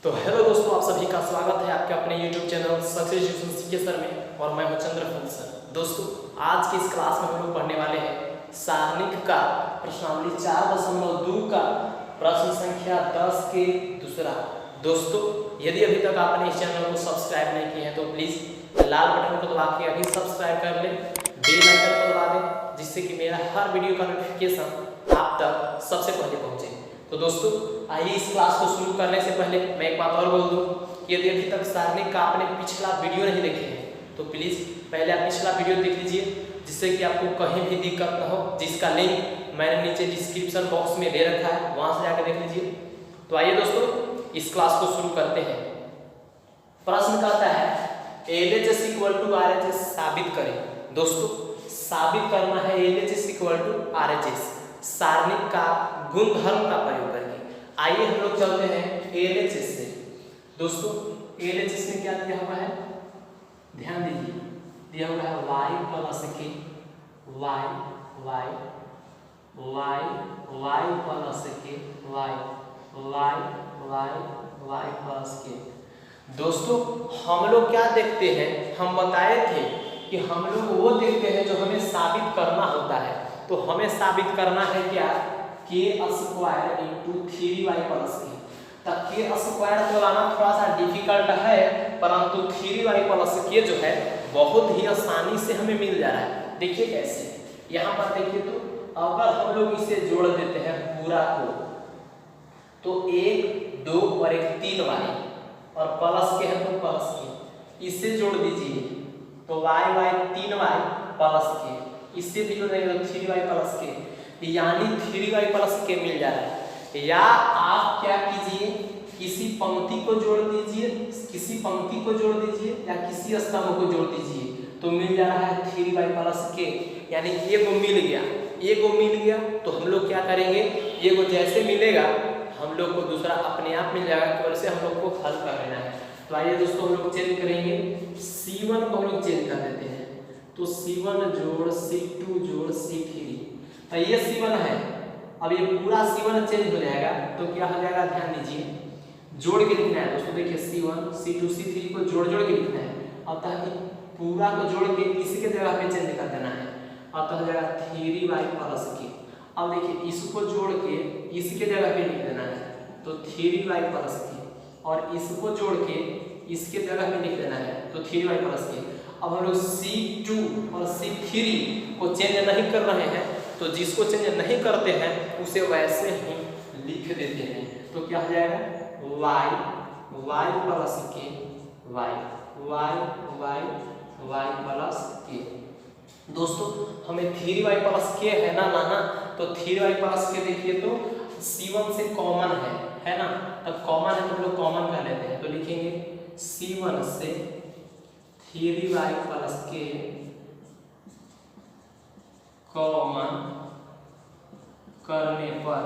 तो हेलो दोस्तों, आप सभी का स्वागत है आपके अपने YouTube channel success education CK sir में। और मैं हूं चंद्रफल सर। दोस्तों, आज की इस क्लास में हम लोग पढ़ने वाले हैं सारणिक का प्रश्नावली 4.2 का प्रश्न संख्या 10 के दूसरा। दोस्तों, यदि अभी तक आपने इस चैनल को सब्सक्राइब नहीं किए हैं तो प्लीज़ लाल बटन को दबा के अभी सब्सक्राइब कर लें, बेल आइकन को दबा दें, जिससे कि मेरा हर वीडियो का नोटिफिकेशन आप तक सबसे पहले पहुँचे। तो दोस्तों, आइए इस क्लास को शुरू करने से पहले मैं एक बात और बोल दूं कि यदि अभी तक सारणिक का आपने पिछला वीडियो नहीं देखे हैं तो प्लीज़ पहले आप पिछला वीडियो देख लीजिए, जिससे कि आपको कहीं भी दिक्कत न हो, जिसका लिंक मैंने नीचे डिस्क्रिप्शन बॉक्स में दे रखा है, वहां से जाकर देख लीजिए। तो आइए दोस्तों, इस क्लास को शुरू करते हैं। प्रश्न कहता है LHS = RHS साबित करें। दोस्तों, साबित करना है LHS = RHS सारणिक का गुणधर्म का प्रयोग करके। आइए हम लोग चलते हैं LHS से। दोस्तों, LHS में क्या दिया हुआ है, ध्यान दीजिए, दिया हुआ है y प्लस के y प्लस के y प्लस के। दोस्तों, हम लोग क्या देखते हैं, हम बताए थे कि हम लोग वो देखते हैं जो हमें साबित करना होता है। तो हमें साबित करना है क्या, k² × 3y प्लस के। तब k² को लाना थोड़ा सा डिफिकल्ट है, परंतु 3y प्लस के जो है बहुत ही आसानी से हमें मिल जा रहा है। देखिए कैसे, यहाँ पर देखिए, तो अगर हम लोग इसे जोड़ देते हैं पूरा को, तो 1, 2 और 1 3y और प्लस के है तो प्लस के, इससे जोड़ दीजिए तो y 3y प्लस के, इससे भी जोड़ देंगे तो 3y प्लस के, यानी 3y प्लस के मिल जा रहा है। या आप क्या कीजिए, किसी पंक्ति को जोड़ दीजिए, किसी पंक्ति को जोड़ दीजिए या किसी स्तंभ को जोड़ दीजिए तो मिल जा रहा है 3y प्लस के, यानी एगो मिल गया। एगो मिल गया तो हम लोग क्या करेंगे, एगो जैसे मिलेगा हम लोग को दूसरा अपने आप मिल जाएगा, केवल से हम लोग को हल कर लेना है। तो आइए दोस्तों, हम लोग चेंज करेंगे, C1 को हम लोग चेंज कर देते हैं, तो C1 जोड़ C2 जोड़ C3। तो ये C1 है, अब ये पूरा C1 चेंज हो जाएगा तो क्या हो जाएगा, ध्यान दीजिए, जोड़ के लिखना है। दोस्तों देखिए, C1 C2 C3 को जोड़ जोड़ के लिखना है। अब ताकि पूरा को जोड़ के इसी के जगह पे चेंज कर देना है, अब तो हो जाएगा 3y प्लस के। अब देखिए, इसको जोड़ के इसके जगह पे लिख देना है, तो 3y प्लस के, और इसको जोड़ के इसके जगह पे लिख देना है, तो 3y प्लस के। अब हम लोग C2 और C3 को चेंज नहीं कर रहे हैं, तो जिसको चेंज नहीं करते हैं उसे वैसे ही लिख देते हैं। तो क्या हो जाएगा, y प्लस के y प्लस के। दोस्तों, हमें 3y प्लस के है ना लाना, तो 3y प्लस के देखिए तो C1 से कॉमन है ना, तब कॉमन है तो हम लोग कॉमन कर लेते हैं, तो लिखेंगे C1 से 3y प्लस के कॉमन करने पर,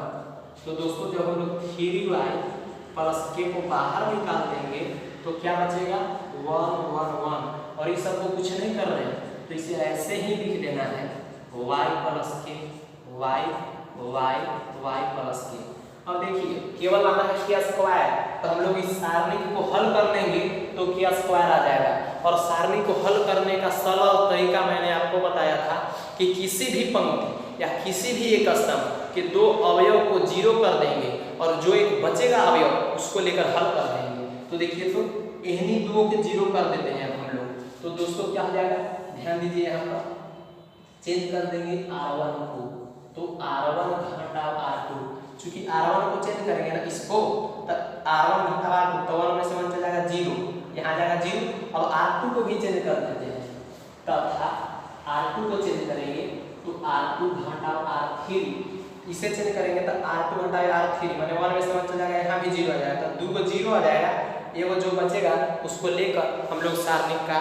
तो दोस्तों जब हम लोग 3y प्लस के को बाहर निकाल देंगे तो क्या बचेगा, 1 1 1, और इस सब को कुछ नहीं कर रहे हैं तो इसे ऐसे ही लिख देना है y प्लस के y प्लस के। अब देखिए, केवल आना है k², तो हम लोग इस सारणी को हल कर लेंगे तो k² आ जाएगा। और सारणी को हल करने का सरल तरीका मैंने आपको बताया था कि किसी भी पंक्ति या किसी भी एक स्तंभ के 2 अवयव को 0 कर देंगे और जो एक बचेगा अवयव उसको लेकर हल कर देंगे। तो देखिए, तो इन्हीं 2 के 0 कर देते हैं अब हम लोग, तो दोस्तों क्या हो जाएगा, ध्यान दीजिए, यहाँ पर चेंज कर देंगे R1 को, तो R1 घटा R2, चूंकि R1 को चेंज करेंगे ना इसको, तो R1 घटा R2, तो 1 में से 1 चला जाएगा 0, यहाँ जाएगा 0। अब R2 को भी चेंज कर देते हैं, तथा R2 को चेंज करेंगे तो R2 घटा R3, इसे चेंज करेंगे तो R2 घटा R3, माने 1 में से 1 चला जाएगा, यहाँ भी 0 आ जाएगा, तो 2 को 0 आ जाएगा, एगो जो बचेगा उसको लेकर हम लोग सारणिक का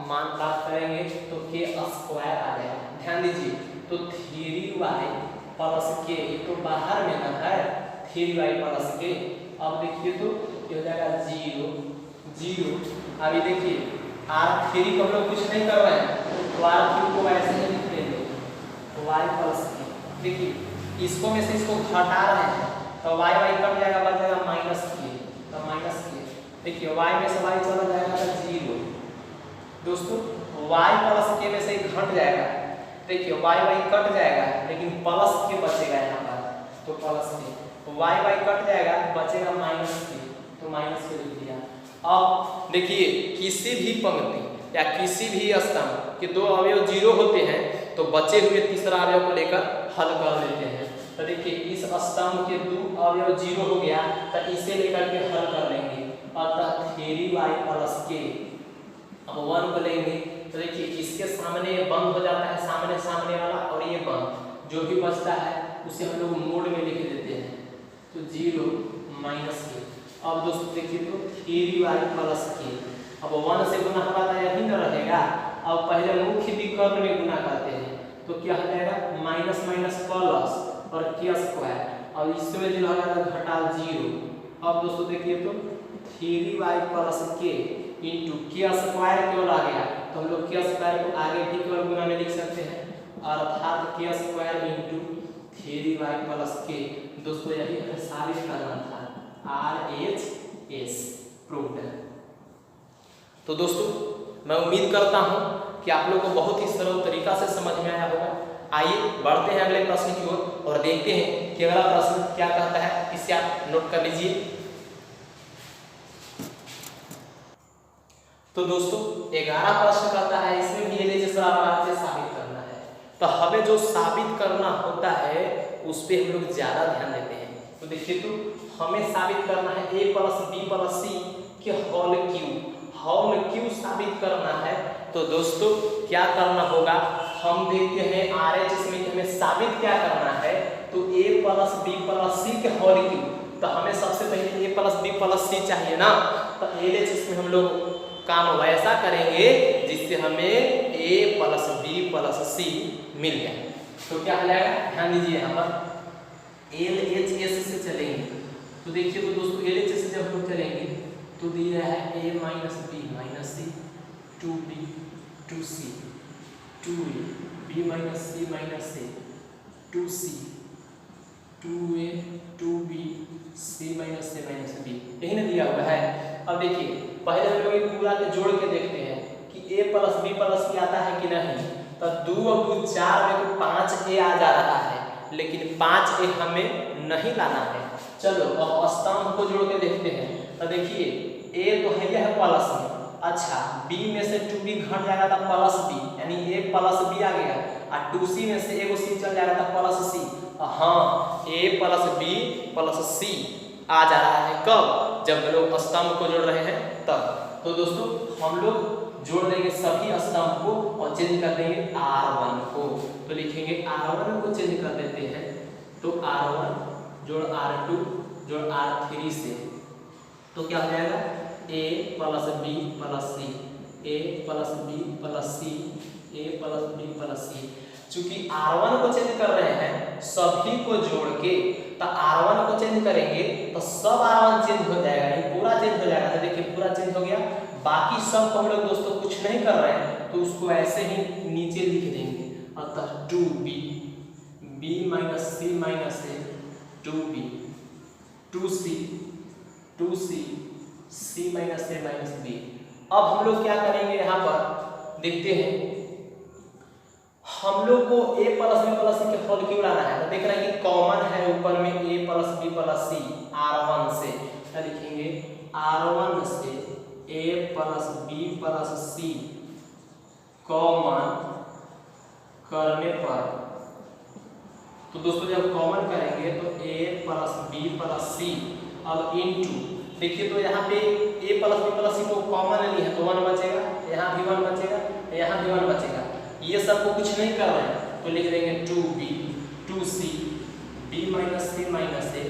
मान प्राप्त करेंगे, तो k² आ जाएगा। ध्यान दीजिए, तो 3y प्लस के, ये तो बाहर में ना है 3y प्लस के। अब देखिए, तो ये हो जाएगा 0 0। अभी देखिए, R3 को हम लोग कुछ नहीं कर रहे हैं, तो R3 को ऐसे ही लिख देंगे y प्लस के। देखिए, इसको में से इसको घटा रहे हैं तो y कट जाएगा, बच जाएगा -k, तो -k देखिए y में से y चला जाएगा 0 दोस्तों, y प्लस k में से घट जाएगा, देखिए y कट जाएगा लेकिन प्लस के बचेगा यहाँ पर, तो प्लस के y कट जाएगा बचेगा माइनस के, तो माइनस के लिख दिया। अब देखिए किसी भी पंक्ति या किसी भी स्तंभ के दो अवयव 0 होते हैं तो बचे हुए तीसरा अवयव को लेकर हल कर लेते हैं। तो देखिए इस स्तंभ के दो अवयव 0 हो गया तो इसे लेकर के हल कर लेंगे, अतः 3y प्लस k, अब 1 को लेंगे तो देखिए इसके सामने बंद हो जाता है, सामने सामने वाला, और ये बंद, जो भी बचता है उसे हम लोग मोड में लिख देते हैं, तो 0 माइनस के। अब दोस्तों देखिए तो 3y प्लस k, अब 1 से गुना होगा तो यही न रहेगा, अब पहले मुख्य विकर्ण में गुना करते हैं तो क्या हो जाएगा माइनस माइनस प्लस और k स्क्वायर, अब इसमें जो लगा घटा 0। अब दोस्तों देखिए तो 3y plus k into k square केवल आ गया तो हम लोग k स्क्वायर को आगे भी केवल गुना में लिख सकते हैं, अर्थात k square into 3y plus k। दोस्तों यही हमें साबित करना था, RHS प्रूव्ड। तो दोस्तों मैं उम्मीद करता हूं कि आप लोग को बहुत ही सरल तरीका से समझ में आया होगा। आइए बढ़ते हैं अगले प्रश्न की ओर और देखते हैं कि अगला प्रश्न क्या कहता है, इसे आप नोट कर लीजिए। तो दोस्तों 11 प्रश्न कहता है, इसमें भी LHS से साबित करना है, तो हमें जो साबित करना होता है उस पर हम लोग ज्यादा ध्यान देते हैं। तो देखिए तो हमें साबित करना है a plus b plus c के होल क्यूब साबित करना है। तो दोस्तों क्या करना होगा, हम देखते हैं RHS में हमें साबित क्या करना है, तो a plus b plus c के होल क्यूब, तो हमें सबसे पहले a plus b plus c चाहिए ना, तो LHS में हम लोग काम वैसा करेंगे जिससे हमें a plus b plus c मिल जाए। तो क्या हो जाएगा, ध्यान दीजिए यहाँ पर LHS से चलेंगे, तो देखिए तो दोस्तों LHS से जब हम चलेंगे तो दिया है a minus b minus c 2b 2c 2a b minus c minus a 2c 2a 2b c minus a minus b, यही ना दिया हुआ है। अब देखिए पहले हम लोग ये पूरा के जोड़ के देखते हैं कि a plus b plus c आता है कि नहीं, तो 2 और 2 4 में तो 5a आ जा रहा है, लेकिन 5a हमें नहीं लाना है। चलो अब स्तंभ को जोड़ के देखते हैं, तो देखिए a तो है यह प्लस में, अच्छा b में से 2b घट जाएगा तो प्लस b, यानी a प्लस b आ गया, और 2c में से एगो c चल जाएगा तो प्लस c। हाँ a plus b plus c आ जा रहा है, कब, जब हम लोग स्तंभ को जोड़ रहे हैं तब। तो दोस्तों हम लोग जोड़ देंगे सभी स्तंभ को और चेंज कर देंगे R1 को, तो लिखेंगे R1 को चेंज कर देते हैं, तो R1 जोड़ R2 जोड़ R3 से, तो क्या हो जाएगा a plus b plus c, a plus b plus c, a plus b plus c। चूंकि R1 को चेंज कर रहे हैं सभी को जोड़ के, तो R1 को चेंज करेंगे तो सब R1 चेंज हो जाएगा, ये पूरा चेंज हो जाएगा। तो देखिए पूरा चेंज हो गया, बाकी सब को हम लोग दोस्तों कुछ नहीं कर रहे हैं तो उसको ऐसे ही नीचे लिख देंगे, अतः 2b b minus c minus a 2b 2c 2c c minus a minus b। अब हम लोग क्या करेंगे, यहाँ पर देखते हैं हम लोग को a plus b plus c के होल क्यों लाना है, तो देख रहे हैं कि कॉमन है ऊपर में a plus b plus c R1 से, क्या लिखेंगे R1 से a plus b plus c common करने पर, तो दोस्तों जब कॉमन करेंगे तो a plus b plus c, अब इनटू देखिए तो यहाँ पे a plus b plus c को कॉमन नहीं है तो 1 बचेगा, यहाँ भी 1 बचेगा, यहाँ भी 1 बचेगा, ये सबको कुछ नहीं कर रहे हैं तो लिख देंगे 2b 2c b minus c minus a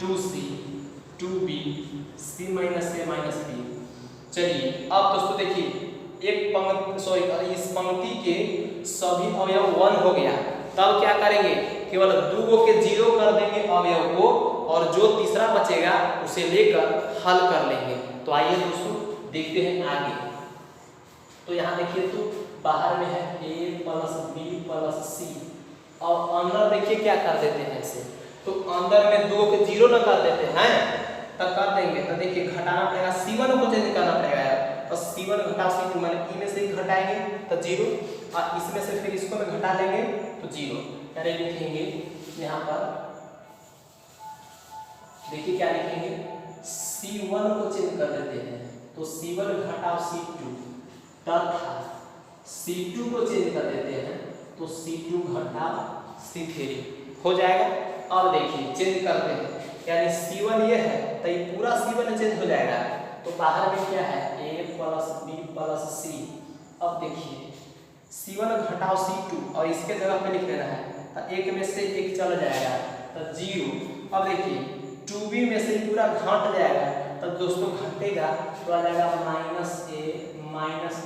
2c 2b c minus a minus b। चलिए अब दोस्तों देखिए एक पंक्ति इस पंक्ति के सभी अवयव 1 हो गया, तब क्या करेंगे केवल 2 के 0 कर देंगे अवयव को, और जो तीसरा बचेगा उसे लेकर हल कर लेंगे। तो आइए दोस्तों देखते हैं आगे। तो यहाँ देखिए तो बाहर में है a plus b plus c, और अंदर देखिए क्या कर देते हैं इसे, तो अंदर में 2 के 0 न कर देते हैं, तब कर देंगे तो देखिए घटाना पड़ेगा, C1 को चेंज करना पड़ेगा यार। तो C1 घटाओ C2 माने ई में से ही घटाएंगे तो 0 और इसमें से फिर इसको में घटा लेंगे तो 0। यानी लिखेंगे यहाँ पर देखिए क्या लिखेंगे, C1 को चेंज कर देते हैं तो C1 घटाओ C2 तथा C2 को चेंज कर देते हैं तो C2 घटाओ C3 हो जाएगा। अब देखिए चेंज करते हैं यानी C1 ये है तो ये पूरा C1 चेंज हो जाएगा तो बाहर में क्या है A plus B plus C। अब देखिए C1 घटाओ C2 और इसके जगह पे लिख लेना है तो एक में से एक चल जाएगा तो 0। अब देखिए 2B में से पूरा घट जाएगा तो दोस्तों घटेगा तो आ जाएगा -A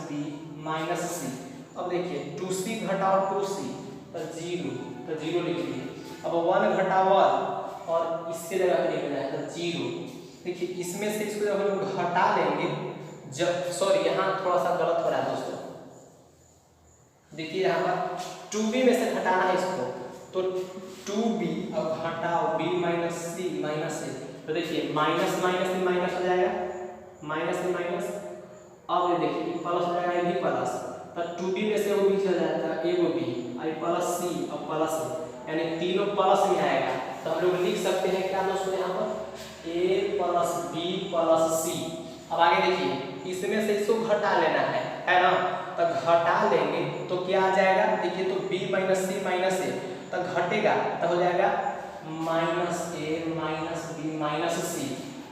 -B -C। अब देखिए 2C घटाओ 2C तो 0 लिख लिए। अब 1 घटाओ 1 और इसके जगह पे लिख लेना है तो 0। देखिए इसमें से इसको जब हम घटा लेंगे जब सॉरी यहाँ थोड़ा सा गलत हो रहा है दोस्तों, देखिए यहाँ पर 2B में से घटाना है इसको तो 2B अब घटाओ B -C -A तो देखिए माइनस माइनस में माइनस हो जाएगा, माइनस में माइनस। अब ये देखिए प्लस हो जाएगा, ये भी प्लस तो 2B में से वो भी चल जाएगा एगो B आई प्लस C और प्लस यानी तीनों प्लस में आएगा तो हम लोग लिख सकते हैं क्या दोस्तों यहाँ पर A plus B plus C। अब आगे देखिए इसमें से इसको घटा लेना है ना तो घटा लेंगे तो क्या आ जाएगा देखिए तो B -C -A तो घटेगा तो हो जाएगा -A -B -C।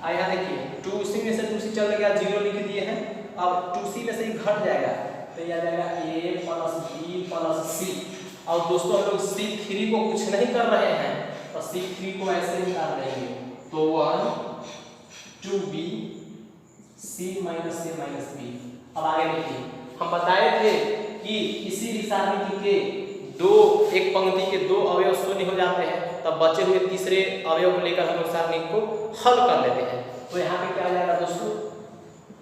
और यहाँ देखिए 2C में से 2C चल गया 0 लिख दिए हैं। अब 2C में से ही घट जाएगा तो यह आ जाएगा A plus B plus C। और दोस्तों हम लोग C3 को कुछ नहीं कर रहे हैं तो C3 को ऐसे निकाल देंगे तो 1 2B C -A -B। अब आगे देखिए हम बताए थे कि किसी भी सारणी के एक पंक्ति के 2 अवयव शून्य हो जाते हैं तब बचे हुए तीसरे अवयव को लेकर हम लोग सारणी को हल कर लेते हैं। तो यहाँ पे क्या आ जाएगा दोस्तों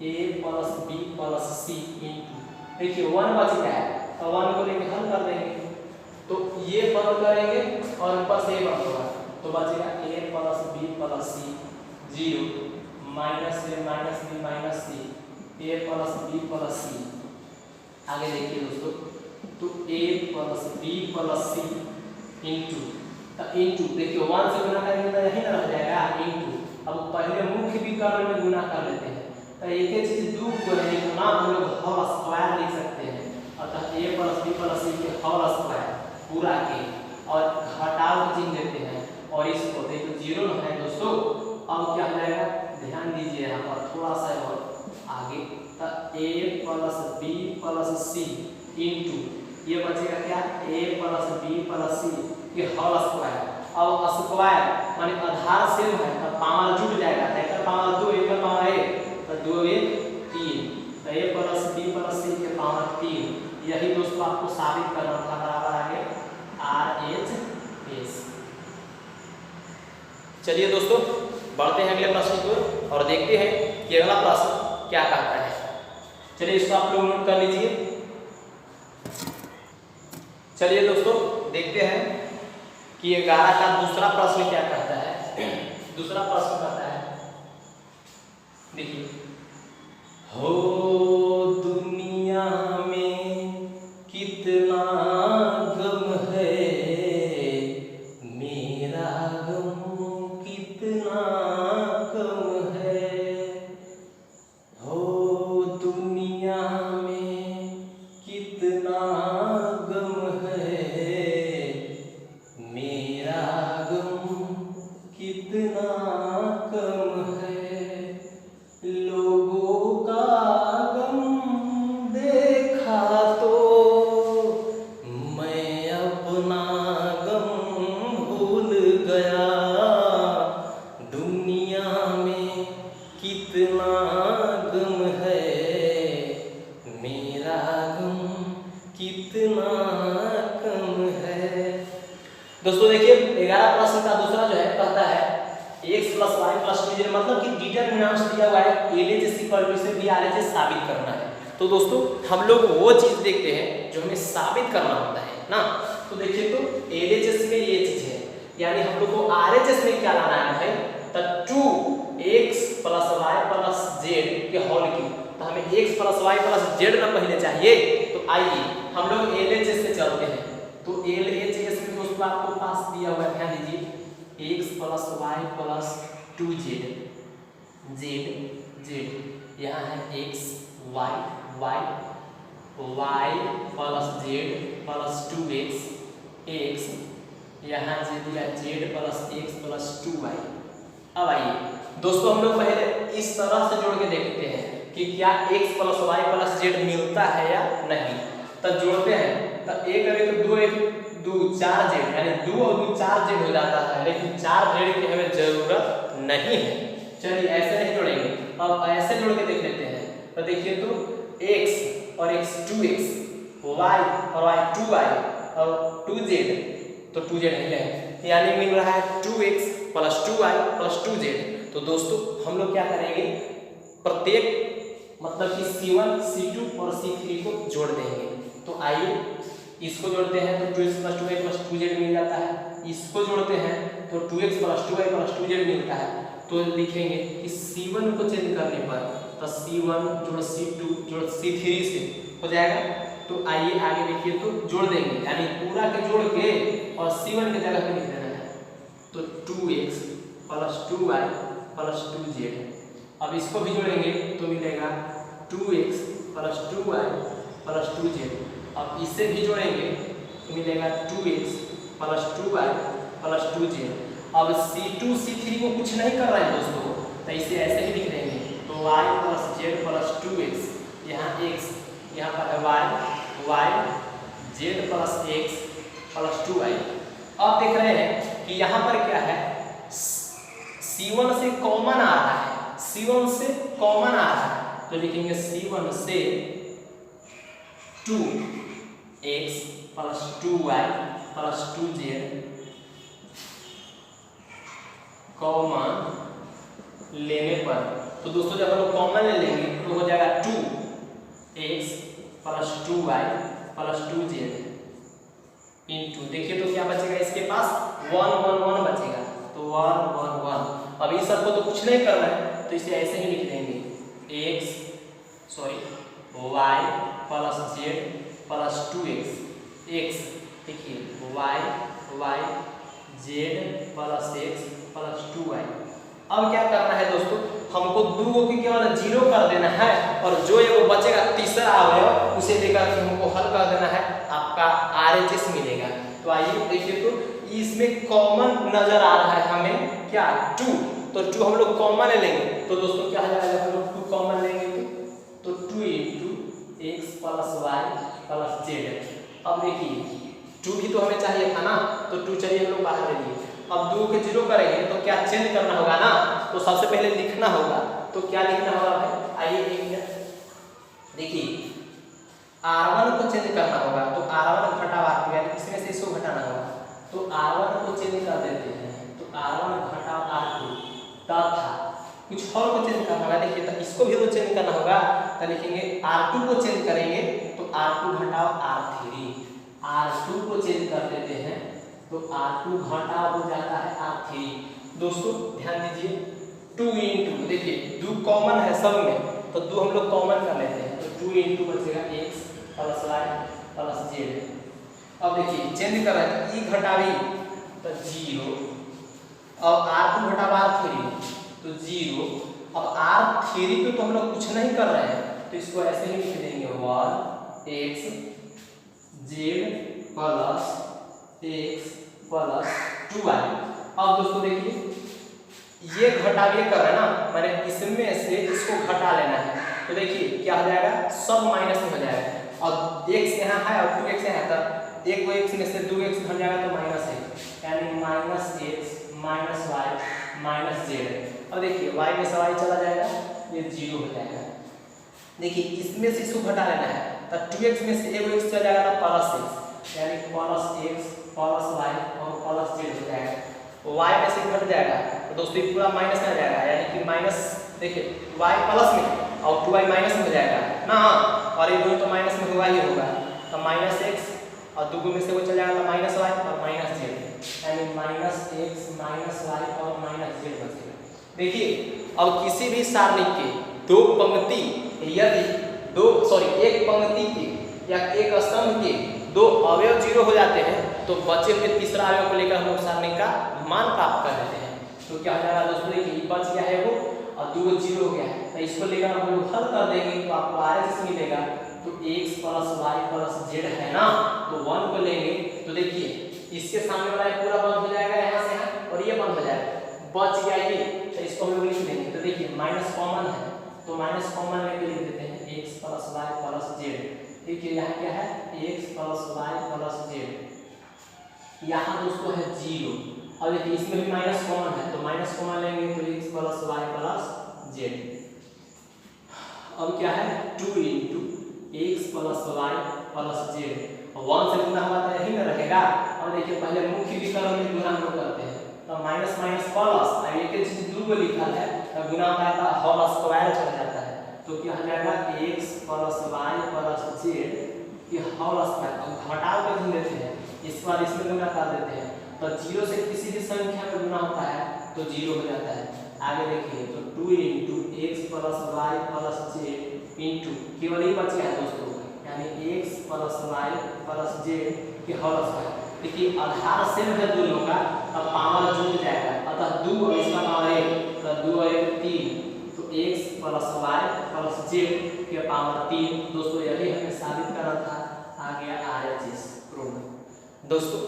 A plus B plus C into देखिए 1 बच गया है तो 1 को लेकर हल कर देंगे तो ये बंद करेंगे और ऊपर से बंद होगा तो बचेगा A plus B plus C 0 -A -B -C A plus B plus C। आगे देखिए दोस्तों तो A plus B plus C into देखिए 1 से गुना करेंगे तो यही ना रह जाएगा इंटू। अब पहले मुख्य विकर्ण में गुना कर लेते हैं तो एक ही चीज दो को नहीं गुना हम लोग होल स्क्वायर लिख सकते हैं अर्थात A plus B plus C के होल स्क्वायर पूरा के और घटाव चिन्ह देते हैं और इसको देखो 0 है दोस्तों। अब क्या हो जाएगा ध्यान दीजिए यहाँ पर थोड़ा सा और आगे तो A plus B plus C into ये बचेगा क्या A plus B plus C के होल स्क्वायर। अब स्क्वायर माने आधार सेम है तो पावर जुड़ जाएगा तो एक पावर 2 एक पावर 1 तो 2 1 3 तो A plus B plus C के पावर 3। यही दोस्तों आपको साबित करना था बराबर आगे RHS। चलिए दोस्तों बढ़ते हैं अगले प्रश्न की ओर और देखते हैं कि अगला प्रश्न क्या कहता है। चलिए इसको आप लोग नोट कर लीजिए। चलिए दोस्तों देखते हैं कि 11 का दूसरा प्रश्न क्या कहता है। दूसरा प्रश्न कहता है देखिए हो दुनिया में कितना गम है मेरा गम कितना कम है। हो दुनिया में कितना गम है मेरा गम कितना कम है। लोगों का गम देखा तो मैं अपना गम भूल गया। दुनिया में कितना गम है मेरा गम कितना कम है। दोस्तों देखिए 11 प्रश्न का दूसरा जो है कहता है x plus y plus two मतलब कि डिटरमिनेंट्स दिया हुआ है LHS इक्वल टू से भी RHS साबित करना है। तो दोस्तों हम लोग वो चीज देखते हैं जो हमें साबित करना होता है ना। तो देखिए तो LHS में ये चीज है यानी हम लोग को RHS में क्या लाना है भाई तो 2 x plus y plus z के होल की, तो हमें x plus y plus z ना पहले चाहिए। तो आइए हम लोग LHS से चलते हैं। तो LHS में दोस्तों आपको पास दिया हुआ है, ध्यान दीजिए x plus y plus 2z, z यहाँ है x y plus z plus 2x, x यहाँ z दिया z plus x plus 2y। अब आइए दोस्तों हम लोग पहले इस तरह से जोड़ के देखते हैं कि क्या x plus y plus z मिलता है या नहीं। तब जोड़ते हैं, तब एक करें तो 2 1 2 4 जेड, यानी 2 और 2 4 जेड हो जाता है, लेकिन 4 जेड की हमें जरूरत नहीं है। चलिए ऐसे नहीं जोड़ेंगे, अब ऐसे जोड़ के देख लेते हैं। तो देखिए तो x और x 2x, y और y 2y और 2z, तो 2z नहीं है, यानी मिल रहा है 2x plus 2y plus 2z। तो दोस्तों हम लोग क्या करेंगे, प्रत्येक मतलब कि C1 C2 और C3 को जोड़ देंगे। तो आइए इसको जोड़ते हैं तो 2x plus 2y plus 2z मिल जाता है, इसको जोड़ते हैं तो 2x plus 2y plus 2z मिलता है। तो लिखेंगे कि C1 को चेंज करने पर तो C1 जोड़ C2 जोड़ C3 से हो जाएगा। तो आइए आगे देखिए, तो जोड़ देंगे, यानी पूरा के जोड़ के और C1 की जगह पे लिख देना है। तो 2x plus 2y plus 2z, अब इसको भी जोड़ेंगे तो मिलेगा 2x plus 2y plus 2z। अब इसे भी जोड़ेंगे तो मिलेगा 2x plus 2y plus 2z। अब C2 C3 को कुछ नहीं कर रहे हैं दोस्तों, तो इसे ऐसे ही लिख देंगे। तो y plus z plus 2x, यहाँ x यहाँ पर है y z plus x plus 2y। अब देख रहे हैं कि यहाँ पर क्या है, C1 से कॉमन आ रहा है, C1 से कॉमन आ रहा है, तो लिखेंगे C1 से 2x plus 2y plus 2z common लेने पर, तो दोस्तों जब हम लोग कॉमन ले लेंगे तो हो जाएगा 2x plus 2y plus 2z into, देखिए तो क्या बचेगा इसके पास 1 1 1 बचेगा, तो 1 1 1। अब इस सबको तो कुछ नहीं करना है, तो इसे ऐसे ही लिख देंगे y plus z plus 2x, x देखिए y z plus x plus 2y। अब क्या करना है दोस्तों, हमको 2 को केवल 0 कर देना है, और जो ये वो बचेगा तीसरा अवयव उसे लेकर के हमको हल कर देना है, आपका RHS मिलेगा। तो आइए देखिए, तो इसमें कॉमन नजर आ रहा है हमें क्या 2, तो 2 हम लोग कॉमन ले लेंगे, तो दोस्तों क्या हो जाएगा, हम लोग 2 कॉमन लेंगे तो 2 into x plus y plus z। अब देखिए 2 भी तो हमें चाहिए था ना, तो 2 चलिए हम लोग बाहर ले लिए। अब 2 के 0 करेंगे तो क्या चेंज करना होगा ना, तो सबसे पहले लिखना होगा, तो क्या लिखना होगा भाई, आइए देखिए R1 को चेंज करना होगा, तो R1 घटा R2, यानी इसमें से इसको घटाना होगा, तो R1 को चेंज कर देते हैं, तो R1 घटा R2 तथा कुछ और को चेंज करना होगा। देखिए तो इसको भी तो चेंज करना होगा, तो लिखेंगे R2 को चेंज करेंगे तो R2 घटाओ R3, R2 को चेंज कर देते हैं तो R2 घटा हो जाता है R3। दोस्तों ध्यान दीजिए 2 इंटू, देखिए 2 कॉमन है सब में, तो 2 हम लोग कॉमन कर लेते हैं, तो 2 इंटू बचेगा x plus y plus z। अब देखिए चेंज कर रहे हैं, e घटावी तो 0, अब R2 घटावा R3 तो 0। अब R3 पे तो हम लोग कुछ नहीं कर रहे हैं, तो इसको ऐसे ही लिख देंगे 1x z plus x plus 2y। अब दोस्तों देखिए ये घटाविए कर रहे हैं ना, मैंने इसमें से इसको घटा लेना है, तो देखिए क्या हो जाएगा, सब माइनस में हो जाएगा। अब x यहाँ है और 2x यहाँ है, तो एक को x में से 2x घट जाएगा तो माइनस है, यानी minus x minus y minus z। अब देखिए y में से y चला जाएगा, ये 0 हो जाएगा। देखिए इसमें से इसको घटा लेना है, तो 2x में से एक x चला जाएगा तो प्लस x, यानी प्लस x प्लस y और प्लस z हो जाएगा। y में से घट जाएगा तो दोस्तों ये पूरा माइनस में आ जाएगा, यानी कि माइनस, देखिए y प्लस में और 2y माइनस में हो जाएगा ना, और ये दोनों तो माइनस में होगा ही होगा, तो माइनस x और 2 में से वो चल जाएगा तो माइनस y और माइनस z, यानी माइनस x माइनस y और माइनस z बचेगा। देखिए अब किसी भी सारणी के दो पंक्ति यदि एक पंक्ति के या एक स्तंभ के दो अवयव 0 हो जाते हैं तो बचे हुए तीसरा अवयव को लेकर हम लोग सारणी का मान प्राप्त कर लेते हैं। तो क्या हो जाएगा दोस्तों, देखिए बच गया है वो और 2 0 हो गया है, तो इसको लेकर हम लोग हल कर देंगे तो आपको RHS मिलेगा। तो x + y + z है ना, तो 1 को लेंगे तो देखिए इसके सामने वाला पूरा बंद हो जाएगा यहाँ से यहाँ, और ये बंद हो जाएगा, बच गया ये, तो इसको हम लोग लिख देंगे। तो देखिए माइनस कॉमन है तो माइनस कॉमन लेके लिख देते हैं x + y + z। देखिए यहाँ क्या है, x + y + z, यहाँ दोस्तों है 0। अब देखिए इसमें भी माइनस कॉमन है तो माइनस कॉमन लेंगे तो x + y + z। अब क्या है 2 × x + y + z, 1 से गुना हुआ तो यही ना रहेगा। और देखिए पहले मुख्य विकर्ण में गुना हम लोग करते हैं तो माइनस माइनस प्लस, अब एक चीज 2 को लिखा है तो गुना होता है होल स्क्वायर चल जाता है, तो क्या हो जाएगा x + y + z ये होल स्क्वायर। अब घटाव को हम लेते हैं, इस बार इसमें गुना कर देते हैं तो 0 से किसी भी संख्या में गुना होता है तो 0 हो जाता है। आगे देखिए तो 2 × x + y + z इंटू केवल ही बच गया है दोस्तों, यानी x + y + z के होल स्क्वायर। देखिए आधार सेम है दोनों का, अब पावर जुड़ जाएगा, अतः 2 और इसका पावर 1 तो 2 और 1 3, तो x + y + z के पावर 3। दोस्तों यही हमें साबित करना था, आ गया RHS प्रूव। दोस्तों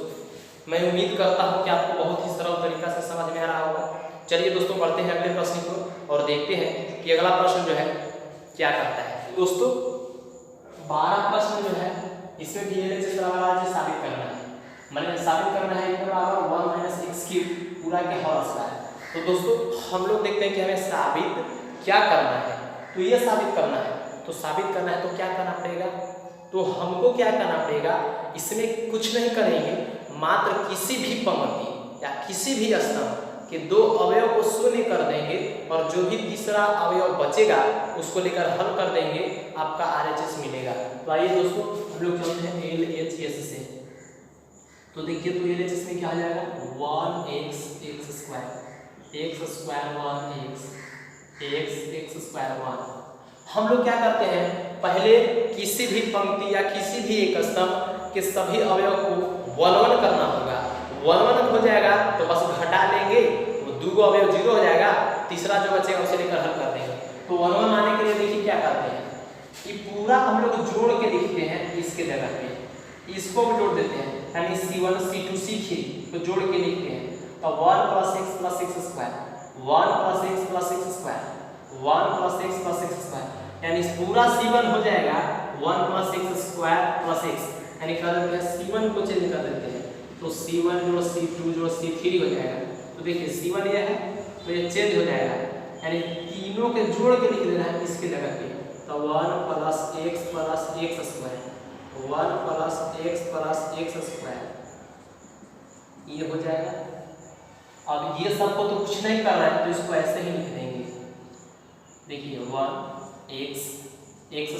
मैं उम्मीद करता हूं कि आपको बहुत ही सरल तरीका से समझ में आ रहा होगा। चलिए दोस्तों बढ़ते हैं अगले प्रश्न को और देखते हैं कि अगला प्रश्न जो है क्या करता है। दोस्तों 12 प्रश्न जो है इसमें भी LHS बराबर साबित करना है, मतलब साबित करना है इतना बराबर 1 - x³ पूरा के होल स्क्वायर। तो दोस्तों हम लोग देखते हैं कि हमें साबित क्या करना है, तो ये साबित करना है, तो साबित करना है तो क्या करना पड़ेगा, तो हमको क्या करना पड़ेगा, इसमें कुछ नहीं करेंगे, मात्र किसी भी पंक्ति या किसी भी स्तंभ के दो अवयव को शून्य कर देंगे और जो भी तीसरा अवयव बचेगा उसको लेकर हल कर देंगे, आपका RHS मिलेगा। तो आइए दोस्तों हम लोग चलते हैं LHS से। तो देखिए तो LHS में क्या आ जाएगा 1x x² 1x 1। हम लोग क्या करते हैं, पहले किसी भी पंक्ति या किसी भी एक स्तंभ के सभी अवयव को 1 1 करना होगा। 1 1 हो जाएगा तो बस घटा लेंगे, वो 2 अवयव 0 हो जाएगा, तीसरा जो बचेगा उसे लेकर हल कर देंगे। तो 1 1 आने के लिए देखिए क्या करते हैं, ये पूरा हम लोग जोड़ के लिखते हैं, इसके जगह पे इसको भी जोड़ देते हैं, यानी C1 C2 C3 को जोड़ के लिखते हैं। तो 1 + x + x², 1 + x + x², 1 + x + x², यानी पूरा C1 हो जाएगा 1 + x² + x, यानी कर देते हैं C1 को चेंज कर देते हैं तो C1 + C2 + C3 हो जाएगा। तो देखिए C1 ये है तो ये चेंज हो जाएगा, यानी तीनों के जोड़ के लिख देना है इसके जगह पे। तो 1 + x + x², 1 + x + x² ये हो जाएगा। अब ये सबको तो कुछ नहीं कर रहा है तो इसको ऐसे ही लिख देंगे, देखिए 1x x²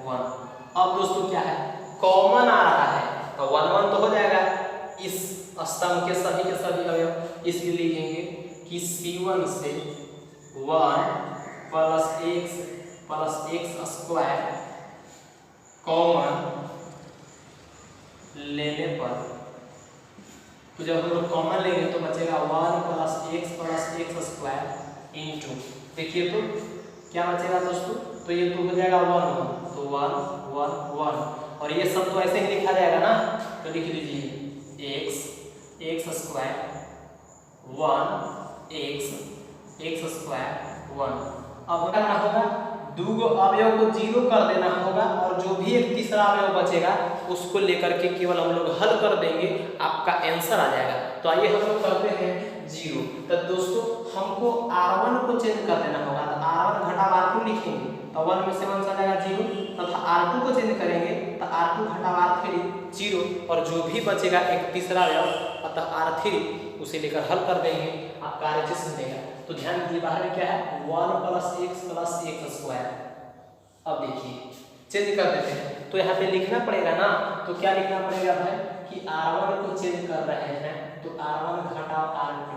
1। अब दोस्तों क्या है, कॉमन आ रहा है तो 1 1 तो हो जाएगा इस स्तंभ के सभी अवयव, इसलिए लिखेंगे कि C1 से 1 + x + x² कॉमन लेने पर, तो जब हम लोग कॉमन लेंगे तो बचेगा 1 + x + x² इंटू, देखिए तो क्या बचेगा दोस्तों, तो ये तो हो जाएगा 1 1, तो 1 1 1, और ये सब तो ऐसे ही लिखा जाएगा ना, तो लिख लीजिए x x² 1 x x² 1। अब क्या करना होगा, 2 अवयव को 0 कर देना होगा और जो भी एक तीसरा अवयव बचेगा उसको लेकर के केवल हम लोग हल कर देंगे, आपका आंसर आ जाएगा। तो आइए हम लोग करते हैं 0। तो दोस्तों हमको R1 को चेंज कर देना होगा, तो R1 घटा R2 लिखेंगे तो 1 में से 1 चला जाएगा 0, तथा R2 को चेंज करेंगे तो R2 घटा R3 0, और जो भी बचेगा एक तीसरा अवयव अतः R3 उसे लेकर हल कर देंगे, आपका RHS मिलेगा। तो ध्यान दीजिए बाहर में क्या है 1 + x + x²। अब देखिए चेंज कर देते हैं तो यहाँ पे लिखना पड़ेगा ना, तो क्या लिखना पड़ेगा भाई कि R1 को चेंज कर रहे हैं तो R1 घटा R2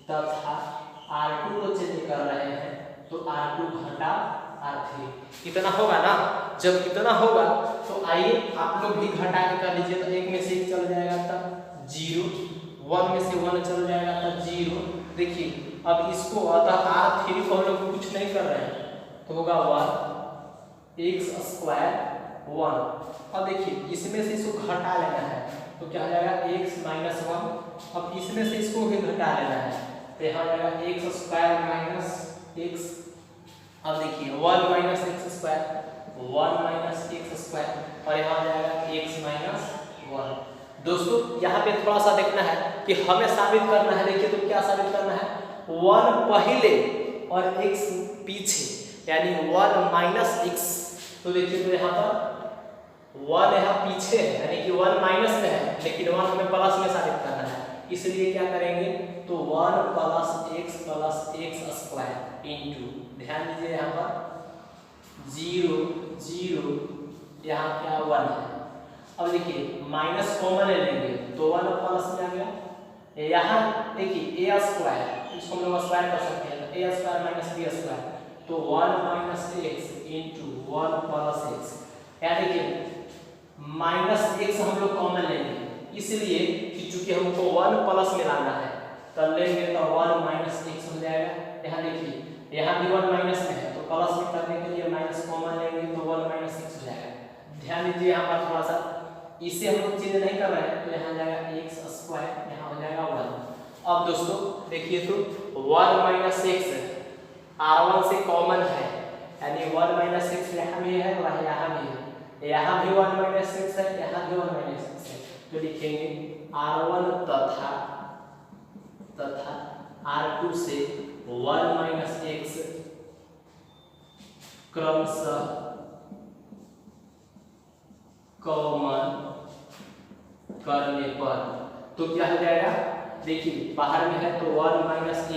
तथा R2 को चेंज कर रहे हैं तो R2 घटा R3 कितना होगा ना। जब इतना होगा तो आइए आप लोग भी घटा के कर लीजिए। तो एक में से एक चल जाएगा तब 0, 1 में से 1 चल जाएगा तब 0। देखिए अब इसको अतः R3 को हम लोग कुछ नहीं कर रहे हैं तो होगा 1 x स्क्वायर 1। अब देखिए इसमें से इसको घटा लेना है तो क्या हो जाएगा x माइनस 1। अब इसमें से इसको भी घटा लेना है तो यहाँ जाएगा x स्क्वायर माइनस x। अब देखिए 1 minus x square 1 minus x square और यहाँ जाएगा x माइनस 1। दोस्तों यहाँ पे थोड़ा सा देखना है कि हमें साबित करना है। देखिए तो क्या साबित करना है 1 पहले और x पीछे यानी 1 माइनस x। तो देखिए तो यहाँ पर 1 यहाँ पीछे है यानी कि 1 माइनस में है लेकिन 1 हमें प्लस में साबित करना है। इसलिए क्या करेंगे तो 1 प्लस x स्क्वायर इंटू ध्यान दीजिए यहाँ पर 0 0 यहाँ क्या 1 है। अब देखिए माइनस कॉमन ले लेंगे तो 1 प्लस में आ गया। यहाँ देखिए a स्क्वायर इसको हम लोग स्क्वायर कर सकते हैं तो a square minus b square तो 1 minus x into 1 plus x। यानी देखिए माइनस x हम लोग कॉमन लेंगे इसलिए कि चूंकि हमको 1 प्लस में लाना है तो लेंगे तो 1 माइनस x हो जाएगा। यहाँ देखिए यहाँ भी 1 माइनस में है तो प्लस में करने के लिए माइनस कॉमन लेंगे तो 1 माइनस x हो जाएगा। ध्यान दीजिए यहाँ पर थोड़ा सा इसे हम लोग चेंज नहीं कर रहे हैं तो यहाँ जाएगा x स्क्वायर यहाँ हो जाएगा 1। अब दोस्तों देखिए तो 1 माइनस x R1 से कॉमन है यानी 1 माइनस x यहाँ भी है और यहाँ भी है। यहाँ भी 1 माइनस 6 है यहाँ भी 1 माइनस 6 है तो लिखेंगे R1 तथा R2 से 1 माइनस x क्रमशः कॉमन करने पर तो क्या हो जाएगा। देखिए बाहर में है तो 1 minus x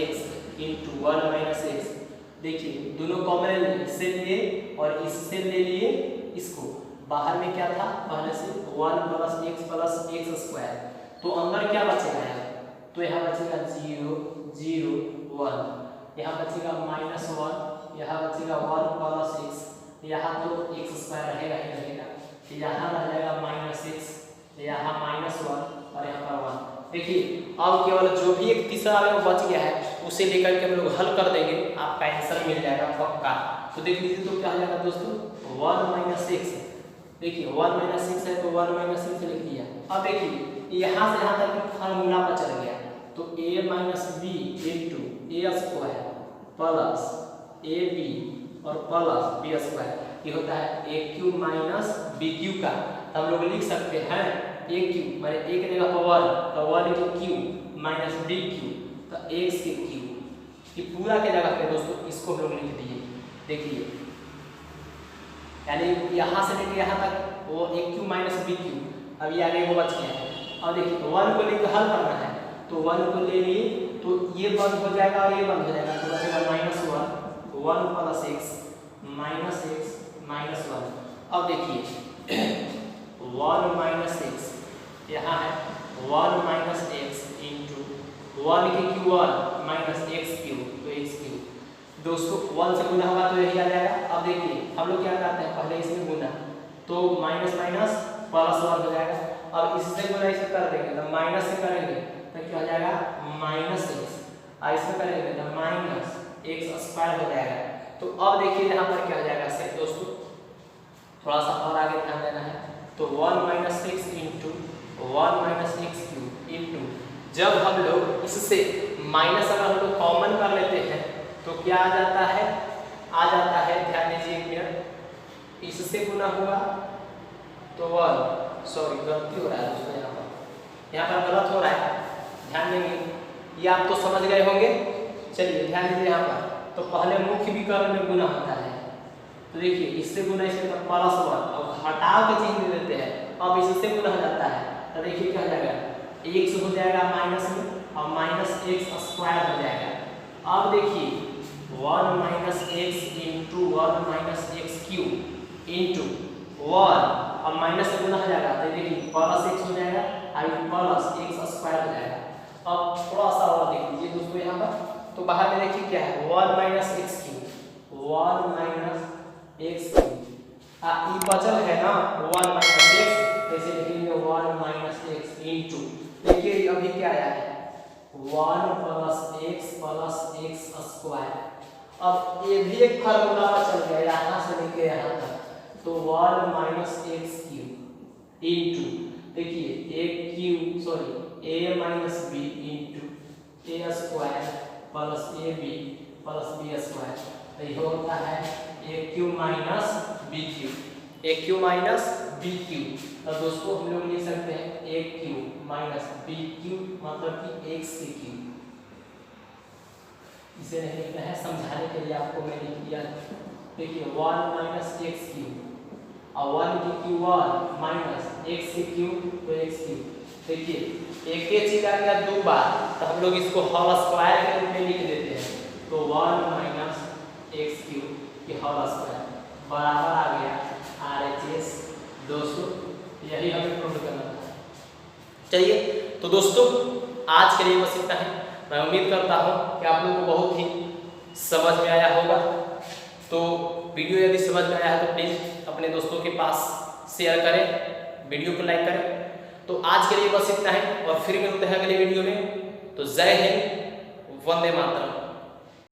into 1 minus x। देखिए दोनों कॉमन ले इससे लिए और इससे ले लिए इसको। बाहर में क्या था पहले से 1 प्लस x स्क्वायर तो अंदर क्या बचेगा यार तो यहाँ बचेगा 0 0 1 यहाँ बचेगा माइनस 1 यहाँ बचेगा 1 प्लस x यहाँ तो x स्क्वायर रहेगा ही रहेगा यहाँ रह जाएगा माइनस x यहाँ माइनस 1 और यहाँ पर 1। देखिए अब केवल जो भी एक तीसरा अवयव बच गया है उसे लेकर के हम लोग हल कर देंगे आपका आंसर मिल जाएगा पक्का। तो देख लीजिए तो क्या हो जाएगा दोस्तों 1 माइनस 6। देखिए 1 माइनस 6 है तो 1 माइनस 6 लिख दिया। अब देखिए यहाँ से यहाँ तक फार्मूला पर चल गया तो a minus b into a square plus a b और प्लस बी स्क्वायर ये होता है a cube minus b cube का। हम लोग लिख सकते हैं ए क्यू माने ए के जगह पर 1 तो 1 के क्यू माइनस बी क्यू तो x के क्यू कि पूरा के जगह पे दोस्तों इसको हम लोग लिख दिए। देखिए यानी यहाँ से लेके यहाँ तक वो ए क्यू माइनस बी क्यू अब ये आगे वो बच गया है। अब देखिए तो 1 को लेकर हल करना है तो 1 को ले लिए तो ये बंद हो जाएगा और ये बंद हो जाएगा तो बचेगा minus 1 plus x minus x minus 1। अब देखिए 1 माइनस x यहाँ है 1 माइनस x इंटू 1 के क्यू 1 माइनस x क्यू तो x क्यू। दोस्तों 1 से गुना होगा तो यही आ जाएगा। अब देखिए हम लोग क्या करते हैं पहले इसमें गुना तो माइनस माइनस प्लस 1 हो जाएगा। अब इससे गुना इसे कर देंगे तो माइनस से करेंगे तो क्या हो जाएगा माइनस x ऐसे करेंगे तो माइनस x स्क्वायर हो जाएगा। तो अब देखिए यहाँ पर क्या हो जाएगा से दोस्तों थोड़ा सा और आगे ध्यान देना है तो 1 minus 6 into 1 minus x cube into जब हम लोग इससे माइनस अगर हम लोग कॉमन कर लेते हैं तो क्या आ जाता है ध्यान दीजिए एक मिनट इससे गुना हुआ तो 1 सॉरी गलती हो रहा है दोस्तों यहाँ पर गलत हो रहा है ध्यान देंगे ये आप तो समझ गए होंगे। चलिए ध्यान दीजिए यहाँ पर तो पहले मुख्य विकर्ण में गुना होता है तो देखिए इससे गुना इससे प्लस 1 और घटाव के चिन्ह दे देते हैं। अब इससे गुना हो जाता है तो देखिए क्या हो जाएगा x हो जाएगा माइनस में और माइनस x स्क्वायर हो जाएगा। अब देखिए 1 minus x into 1 minus x cube into 1 अब माइनस से गुना हो जाएगा तो देखिए प्लस x हो जाएगा और प्लस x स्क्वायर हो जाएगा। अब थोड़ा सा और देख लीजिए दोस्तों यहाँ पर तो बाहर में देखिए क्या है 1 minus x cube 1 minus x cube. ये बचल है ना 1 माइनस एक्स, जैसे लिखेंगे 1 माइनस एक्स इंटू, देखिए अभी क्या आया है 1 प्लस एक्स स्क्वायर। अब ये भी एक फार्मूला पर चल गया यहाँ से लेके यहाँ तक, तो 1 माइनस एक्स क्यूब इंटू, देखिए a minus b into a square plus a b plus b square, तो ये होता है a cube minus b cube, a cube minus b cube. तो दोस्तों हम लोग लिख सकते हैं a cube minus b cube मतलब कि एक्स की क्यू। इसे नहीं लिखना है, समझाने के लिए आपको मैं लिख दिया। देखिए 1 माइनस एक्स क्यूब और 1 की क्यू 1 माइनस एक्स की क्यू तो एक्स क्यूब। देखिए एक ही चीज आ गया दो बार, तो हम लोग इसको होल स्क्वायर के रूप में लिख देते हैं, तो 1 माइनस एक्स क्यूब की होल स्क्वायर बराबर आ गया RHS 200। यही हमें प्रूव करना था। चलिए तो दोस्तों आज के लिए बस इतना है। मैं उम्मीद करता हूँ कि आप लोगों को बहुत ही समझ में आया होगा। तो वीडियो यदि समझ में आया है तो प्लीज़ अपने दोस्तों के पास शेयर करें, वीडियो को लाइक करें। तो आज के लिए बस इतना है और फिर मिलते हैं अगले वीडियो में। तो जय हिंद, वंदे मातरम।